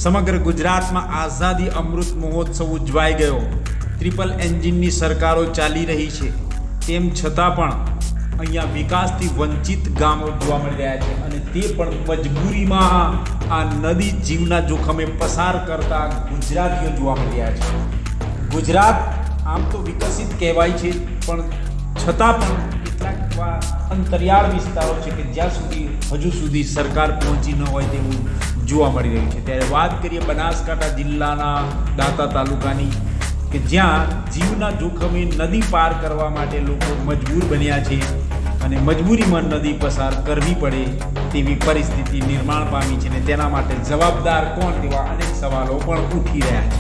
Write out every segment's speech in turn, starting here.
સમગ્ર ગુજરાતમાં આઝાદી અમૃત મહોત્સવ ઉજવાઈ ગયો। ટ્રિપલ એન્જિનની સરકારો ચાલી રહી છે, તેમ છતાં પણ અહીંયા વિકાસથી વંચિત ગામો જોવા મળી રહ્યા છે અને તે પણ મજબૂરીમાં આ નદી જીવના જોખમે પસાર કરતા ગુજરાતીઓ જોવા મળી રહ્યા છે। ગુજરાત આમ તો વિકસિત કહેવાય છે, પણ છતાં પણ કેટલાક અંતરિયાળ વિસ્તારો છે કે જ્યાં સુધી હજુ સુધી સરકાર પહોંચી ન હોય તેવું જોવા મળી રહ્યું છે। ત્યારે વાત કરીએ બનાસકાંઠા જિલ્લાના દાંતા તાલુકાની, કે જ્યાં જીવના જોખમે નદી પાર કરવા માટે લોકો મજબૂર બન્યા છે અને મજબૂરીમાં નદી પસાર કરવી પડે તેવી પરિસ્થિતિ નિર્માણ પામી છે અને તેના માટે જવાબદાર કોણ તેવા અનેક સવાલો પણ ઉઠી રહ્યા છે।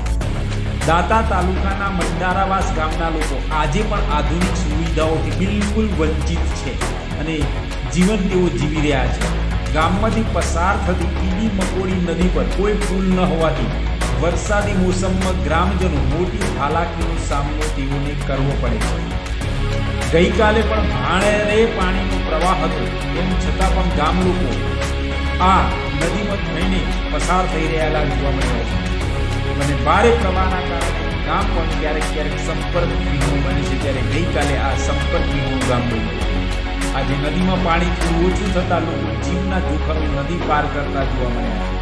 દાંતા તાલુકાના મંડારાવાસ ગામના લોકો આજે પણ આધુનિક સુવિધાઓથી બિલકુલ વંચિત છે અને જીવન તેઓ જીવી રહ્યા છે। ગામમાંથી પસાર થતી ઈડી મકોડી નદી પર કોઈ પુલ ન હોવાથી વરસાદી મોસમમાં ગ્રામજનો મોટી હાલાકીનો સામનો તેઓને કરવો પડે છે। ગઈકાલે પણ ભાણેરે પાણીનો પ્રવાહ હતો, તેમ છતાં પણ ગામ લોકો આ નદીમાં થઈને પસાર થઈ રહેલા જોવા મળ્યા છે અને ભારે પ્રવાહના કારણે ગામ પણ ક્યારેક ક્યારેક સંપર્ક વિહોણું બને છે। ત્યારે ગઈકાલે આ સંપર્ક વિહોણું ગામ બન્યું। આજે નદીમાં પાણી થોડું ઓછું થતાં લોકો જીવના જોખમે નદી પાર કરતા જોવા મળ્યા છે।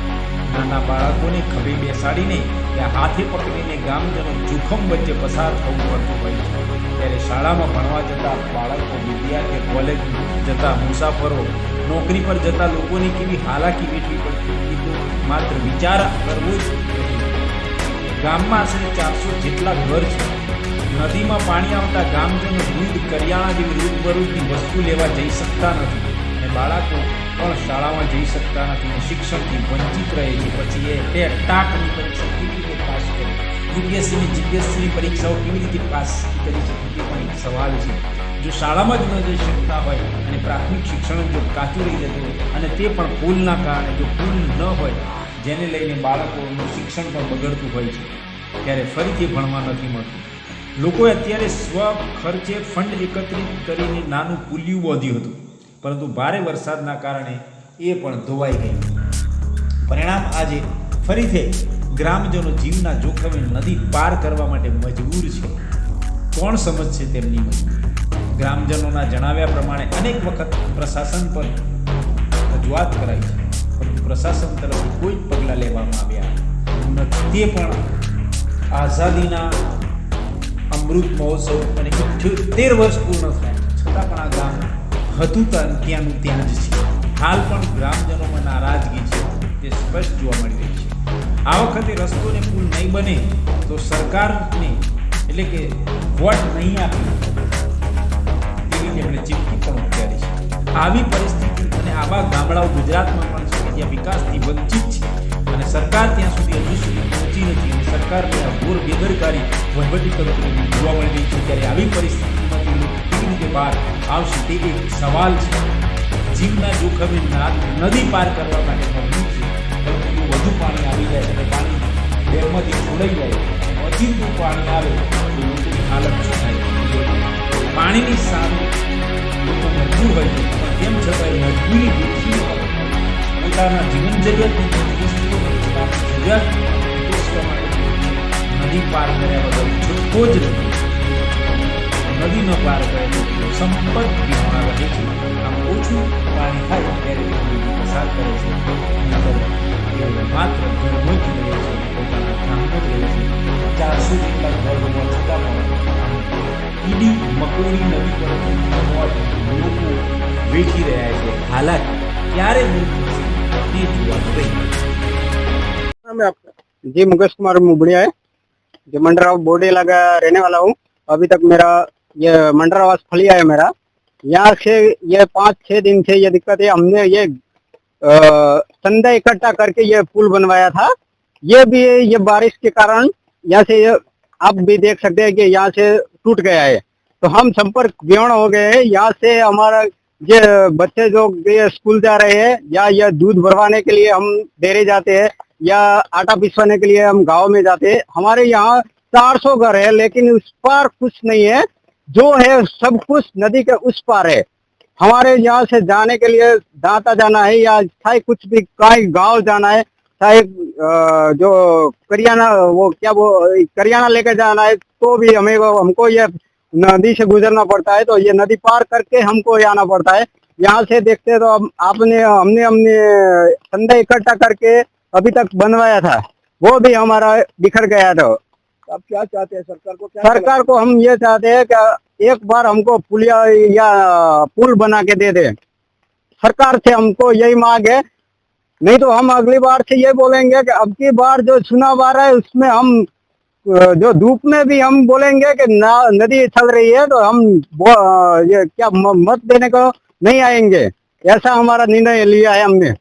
નાના બાળકોને ખભે બેસાડીને ત્યાં હાથે પકડીને ગામજનો જોખમ વચ્ચે પસાર થવું પડતું હોય છે। ત્યારે શાળામાં ભણવા જતા બાળકો, વિદ્યાર્થીઓ, કોલેજ જતા મુસાફરો, નોકરી પર જતા લોકોની કેવી હાલાકી વેઠવી પડતી તો માત્ર વિચાર કરવો જ નથી। ગામમાં આશરે 400 જેટલા ઘર છે। નદીમાં પાણી આવતા ગામજનો દૂધ, કરિયાણા જેવી રોજબરોજની વસ્તુ લેવા જઈ શકતા નથી અને બાળકો પણ શાળામાં જઈ શકતા નથી અને શિક્ષણથી વંચિત રહે છે। પછી એ ટાટની પરીક્ષા કેવી રીતે પાસ કરે, યુપીએસસીની જીપીએસસીની પરીક્ષાઓ કેવી રીતે પાસ કરી શકે તે પણ એક સવાલ છે। જો શાળામાં જ ન જઈ શકતા હોય અને પ્રાથમિક શિક્ષણ જો કાચું રહી જતું હોય અને તે પણ પુલના કારણે, જો પુલ ન હોય જેને લઈને બાળકોનું શિક્ષણ પણ બગડતું હોય છે, ત્યારે ફરીથી ભણવા નથી મળતું। લોકોએ અત્યારે સ્વ ખર્ચે ફંડ એકત્રિત કરીને નાનું પુલિયું બાંધ્યું હતું, પરંતુ ભારે વરસાદના કારણે એ પણ ધોવાઈ ગયું। પરિણામ આજે ફરીથી ગ્રામજનો જીવના જોખમે નદી પાર કરવા માટે મજબૂર છે। કોણ સમજશે તેમની મજબૂરી? ગ્રામજનોના જણાવ્યા પ્રમાણે અનેક વખત પ્રશાસન પર રજૂઆત કરાઈ છે, પરંતુ પ્રશાસન તરફથી કોઈ જ પગલાં લેવામાં આવ્યા નથી। તે પણ આઝાદીના અમૃત મહોત્સવ અને 78 વર્ષ પૂર્ણ થયા છતાં પણ આ ગામ હતું ત્યાંનું ત્યાં જ છે। હાલ પણ ગ્રામજનોમાં નારાજગી છે, તે સ્પષ્ટ જોવા મળી રહી છે। આ વખતે રસ્તો ને પુલ નહીં બને તો સરકારને એટલે કે વોટ નહીં આપે તેવી તેમણે ચીમકી પણ ઉચ્ચારી છે। આવી પરિસ્થિતિ અને આવા ગામડાઓ ગુજરાતમાં પણ છે કે જ્યાં વિકાસથી વંચિત છે અને સરકાર ત્યાં સુધી હજુ સુધી પહોંચી નથી અને સરકારની આ ઘોર બેદરકારી વહીવટીતંત્રની જોવા મળી રહી છે। ત્યારે આવી પરિસ્થિતિમાંથી લોકો કેવી રીતે બહાર આવશે તે એક સવાલ છે। જીવના જોખમે નદી પાર કરવા માટે મજબૂર છે, પરંતુ જો વધુ પાણી આવી જાય અને પાણી ડેમમાંથી છોડાઈ જાય, ઓચિંતું પાણી આવે તો લોકોની હાલત શું થાય? પાણીની સામે લોકો મજબૂર હોય છે, પણ તેમ છતાં મજબૂરી વેઠી પોતાના જીવન જરૂરિયાતની વસ્તુઓ જરૂરિયાત પોષવા માટે નદી પાર કર્યા વગર છૂટકો જ નથી। નદી ન પાર કરે તો સંપર્ક વિહોણા રહે છે। આમ ઓછું પાણી થાય ત્યારે તેઓ પસાર કરે છે, તેઓ માત્ર ઘરમાં જ રહે છે, પોતાના કામમાં જ રહે છે। 400 જેટલા ઘર હોવા છતાં પણ ઈડી મકોડી નદી પર લોકો વેઠી રહ્યા છે। હાલાકી ક્યારે દૂર થશે તે જોવાનું રહ્યું। जी मुकेश कुमार मुबड़िया है, जो मंडराव बोडेला का रहने वाला हूँ। अभी तक मेरा ये मंडरावास फलिया है मेरा। यहाँ से ये 5-6 दिन से ये दिक्कत है। हमने ये संदा इकट्ठा करके ये पुल बनवाया था। ये भी ये बारिश के कारण यहाँ से आप भी देख सकते हैं कि यहाँ से टूट गया है, तो हम संपर्क विहीन हो गए हैं। यहाँ से हमारा ये बच्चे जो ये स्कूल जा रहे हैं या ये दूध भरवाने के लिए हम डेरे जाते हैं या आटा पिसवाने के लिए हम गांव में जाते हैं। हमारे यहाँ 400 घर है, लेकिन उस पार कुछ नहीं है। जो है सब कुछ नदी के उस पार है। हमारे यहाँ से जाने के लिए दांता जाना है या कुछ भी कहीं गांव जाना है साहब जो करियाना वो क्या वो करियाना लेकर जाना है तो भी हमको ये नदी से गुजरना पड़ता है, तो ये नदी पार करके हमको आना पड़ता है। यहाँ से देखते तो हमने हमने चंदा इकट्ठा करके अभी तक बनवाया था, वो भी हमारा बिखर गया था। आप क्या चाहते हैं सरकार को? क्या सरकार को हम ये चाहते हैं कि एक बार हमको पुलिया या पुल बना के दे दे। सरकार से हमको यही मांग है, नहीं तो हम अगली बार से ये बोलेंगे कि अब की बार जो चुनाव आ रहा है उसमें हम जो धूप में भी हम बोलेंगे कि नदी चल रही है तो हम ये क्या मत देने को नहीं आएंगे। ऐसा हमारा निर्णय लिया है हमने।